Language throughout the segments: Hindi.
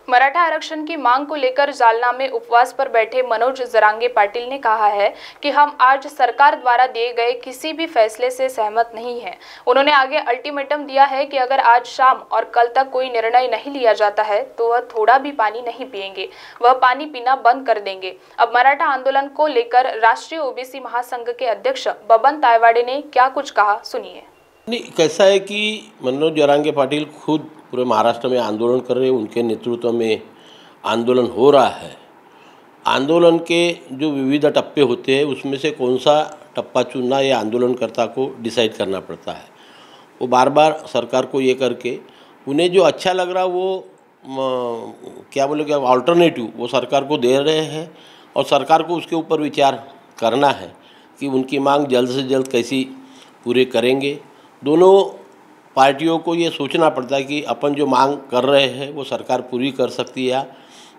मराठा आरक्षण की मांग को लेकर जालना में उपवास पर बैठे मनोज जरांगे पाटिल ने कहा है कि हम आज सरकार द्वारा दिए गए किसी भी फैसले से सहमत नहीं हैं। उन्होंने आगे अल्टीमेटम दिया है कि अगर आज शाम और कल तक कोई निर्णय नहीं लिया जाता है तो वह थोड़ा भी पानी नहीं पिएंगे, वह पानी पीना बंद कर देंगे। अब मराठा आंदोलन को लेकर राष्ट्रीय ओबीसी महासंघ के अध्यक्ष बबन तायवाड़े ने क्या कुछ कहा, सुनिए। नहीं, कैसा है कि मनोज जरांगे पाटिल खुद पूरे महाराष्ट्र में आंदोलन कर रहे हैं, उनके नेतृत्व में आंदोलन हो रहा है। आंदोलन के जो विविध टप्पे होते हैं उसमें से कौन सा टप्पा चुनना ये आंदोलनकर्ता को डिसाइड करना पड़ता है। वो बार बार सरकार को ये करके उन्हें जो अच्छा लग रहा वो क्या बोलेंगे अल्टरनेटिव वो सरकार को दे रहे हैं और सरकार को उसके ऊपर विचार करना है कि उनकी मांग जल्द से जल्द कैसी पूरे करेंगे। दोनों पार्टियों को ये सोचना पड़ता है कि अपन जो मांग कर रहे हैं वो सरकार पूरी कर सकती है या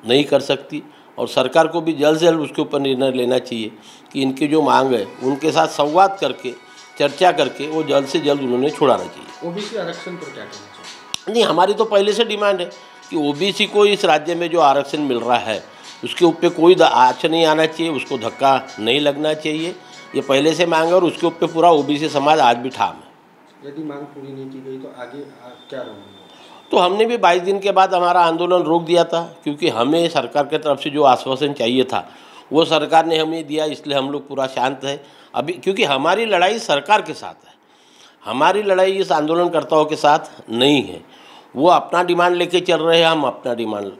नहीं कर सकती, और सरकार को भी जल्द से जल्द उसके ऊपर निर्णय लेना चाहिए कि इनकी जो मांग है उनके साथ संवाद करके चर्चा करके वो जल्द से जल्द उन्होंने छुड़ाना चाहिए। ओबीसी आरक्षण पर क्या कहना चाहिए? नहीं, हमारी तो पहले से डिमांड है कि ओबीसी को इस राज्य में जो आरक्षण मिल रहा है उसके ऊपर कोई आँच नहीं आना चाहिए, उसको धक्का नहीं लगना चाहिए। ये पहले से मांग है और उसके ऊपर पूरा ओबीसी समाज आज भी ठाम है। यदि मांग पूरी नहीं की गई तो आगे क्या रहेगा? तो हमने भी 22 दिन के बाद हमारा आंदोलन रोक दिया था, क्योंकि हमें सरकार की तरफ से जो आश्वासन चाहिए था वो सरकार ने हमें दिया, इसलिए हम लोग पूरा शांत है अभी, क्योंकि हमारी लड़ाई सरकार के साथ है, हमारी लड़ाई इस आंदोलनकर्ताओं के साथ नहीं है। वो अपना डिमांड लेके चल रहे हैं, हम अपना डिमांड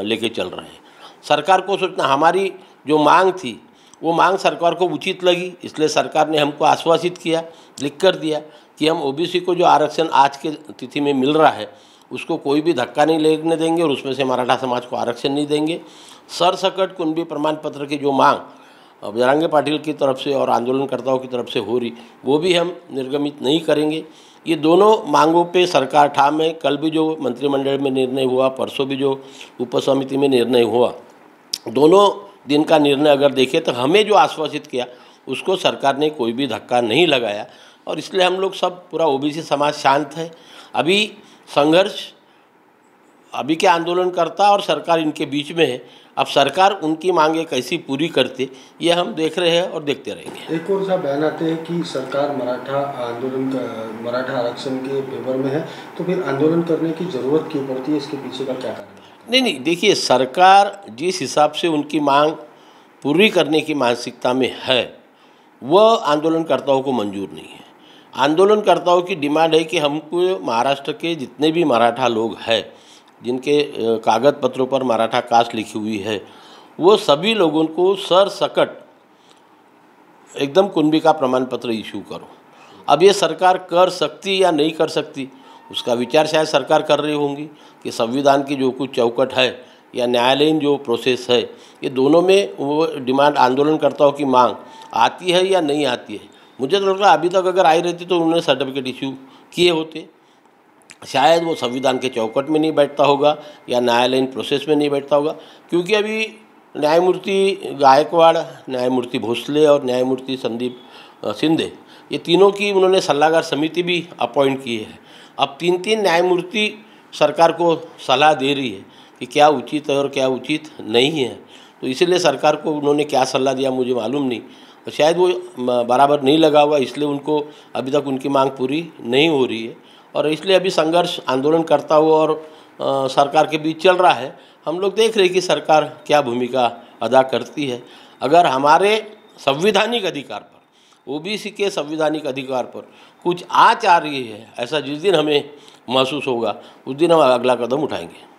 लेके चल रहे हैं। सरकार को सोचना, हमारी जो मांग थी वो मांग सरकार को उचित लगी, इसलिए सरकार ने हमको आश्वासित किया, लिख कर दिया कि हम ओबीसी को जो आरक्षण आज के तिथि में मिल रहा है उसको कोई भी धक्का नहीं लगने देंगे और उसमें से मराठा समाज को आरक्षण नहीं देंगे। सरसकट कुणबी प्रमाण पत्र की जो मांग जरांगे पाटिल की तरफ से और आंदोलनकर्ताओं की तरफ से हो रही वो भी हम निर्गमित नहीं करेंगे। ये दोनों मांगों पे सरकार ठाम है। कल भी जो मंत्रिमंडल में निर्णय हुआ, परसों भी जो उपसमिति में निर्णय हुआ, दोनों दिन का निर्णय अगर देखें तो हमें जो आश्वासित किया उसको सरकार ने कोई भी धक्का नहीं लगाया, और इसलिए हम लोग सब पूरा ओबीसी समाज शांत है। अभी संघर्ष अभी के आंदोलनकर्ता और सरकार इनके बीच में है। अब सरकार उनकी मांगे कैसी पूरी करते ये हम देख रहे हैं और देखते रहेंगे। एक और सा बयान आते हैं कि सरकार मराठा आरक्षण के फेवर में है, तो फिर आंदोलन करने की ज़रूरत क्यों पड़ती है? इसके पीछे का क्या कारण है? नहीं, देखिए, सरकार जिस हिसाब से उनकी मांग पूरी करने की मानसिकता में है वह आंदोलनकर्ताओं को मंजूर नहीं है। आंदोलनकर्ताओं की डिमांड है कि हमको महाराष्ट्र के जितने भी मराठा लोग हैं जिनके कागज़ पत्रों पर मराठा कास्ट लिखी हुई है वो सभी लोगों को सरसकट एकदम कुणबी का प्रमाण पत्र इशू करो। अब ये सरकार कर सकती या नहीं कर सकती उसका विचार शायद सरकार कर रही होंगी कि संविधान की जो कुछ चौकट है या न्यायालयीन जो प्रोसेस है, ये दोनों में वो डिमांड आंदोलनकर्ताओं की मांग आती है या नहीं आती है। मुझे तो लगता है अभी तक अगर आई रहती तो उन्होंने सर्टिफिकेट इशू किए होते। शायद वो संविधान के चौकट में नहीं बैठता होगा या न्यायालयीन प्रोसेस में नहीं बैठता होगा, क्योंकि अभी न्यायमूर्ति गायकवाड़, न्यायमूर्ति भोसले और न्यायमूर्ति संदीप शिंदे, ये तीनों की उन्होंने सलाहकार समिति भी अपॉइंट की है। अब 3-3 न्यायमूर्ति सरकार को सलाह दे रही है कि क्या उचित है और क्या उचित नहीं है। तो इसीलिए सरकार को उन्होंने क्या सलाह दिया मुझे मालूम नहीं, और शायद वो बराबर नहीं लगा हुआ, इसलिए उनको अभी तक उनकी मांग पूरी नहीं हो रही है। और इसलिए अभी संघर्ष आंदोलन करता हुआ और सरकार के बीच चल रहा है। हम लोग देख रहे हैं कि सरकार क्या भूमिका अदा करती है। अगर हमारे संवैधानिक अधिकार पर, ओबीसी के संवैधानिक अधिकार पर कुछ आँच आ रही है, ऐसा जिस दिन हमें महसूस होगा उस दिन हम अगला कदम उठाएंगे।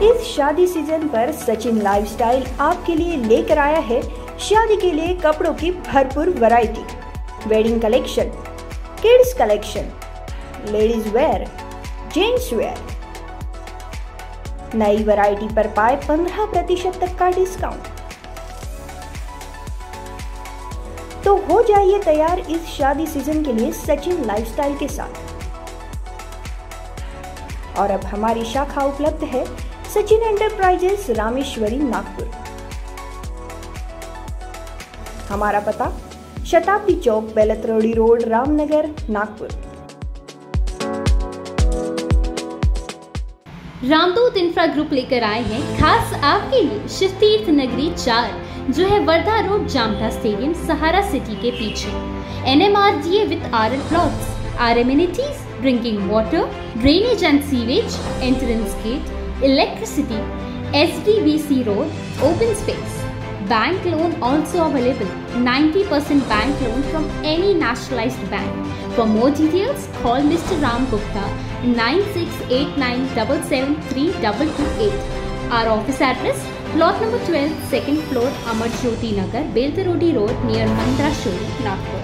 इस शादी सीजन पर सचिन लाइफस्टाइल आपके लिए लेकर आया है शादी के लिए कपड़ों की भरपूर variety, wedding collection, kids collection, ladies wear, gents wear. नई वैरायटी पर पाए 15% तक का डिस्काउंट। तो हो जाइए तैयार इस शादी सीजन के लिए सचिन लाइफस्टाइल के साथ। और अब हमारी शाखा उपलब्ध है सचिन एंटरप्राइजेस, रामेश्वरी, नागपुर। हमारा पता Shatabdi Chowk, Beltarodi road, Ramnagar, Nagpur. Ramdoot infra group लेकर आए हैं खास आपके लिए शिव तीर्थ नगरी 4, जो है वर्धा रोड, जामठा स्टेडियम, सहारा सिटी के पीछे। NMRDA with RL plots, R amenities, drinking water, drainage and sewage, entrance gate, electricity, SDVC road, open space. Bank loan also available. 90% bank loan from any nationalized bank. For more details, call Mr. Ram Gupta 9689773228. Our office address: plot number 12, second floor, Amar Jyoti Nagar, Beltarodi Road, near Mandra Showroom, Nagpur.